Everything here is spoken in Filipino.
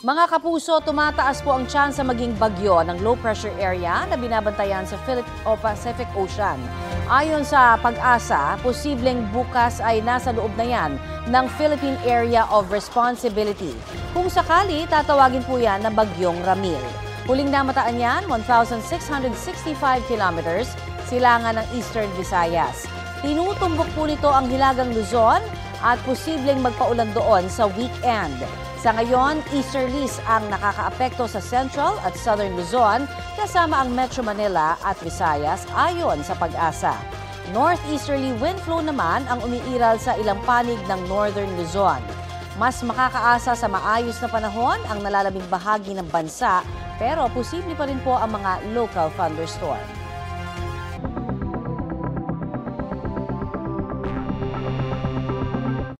Mga kapuso, tumataas po ang tsansa maging bagyo ng low pressure area na binabantayan sa Pacific Ocean. Ayon sa Pag-asa, posibleng bukas ay nasa loob na yan ng Philippine Area of Responsibility. Kung sakali, tatawagin po yan na Bagyong Ramil. Huling namataan yan, 1,665 kilometers, silangan ng Eastern Visayas. Tinutumbok po nito ang Hilagang Luzon at posibleng magpaulan doon sa weekend. Sa ngayon, easterlies ang nakakaapekto sa Central at Southern Luzon kasama ang Metro Manila at Visayas ayon sa Pag-asa. Northeasterly wind flow naman ang umiiral sa ilang panig ng Northern Luzon. Mas makakaasa sa maayos na panahon ang nalalabing bahagi ng bansa pero posible pa rin po ang mga local thunderstorm.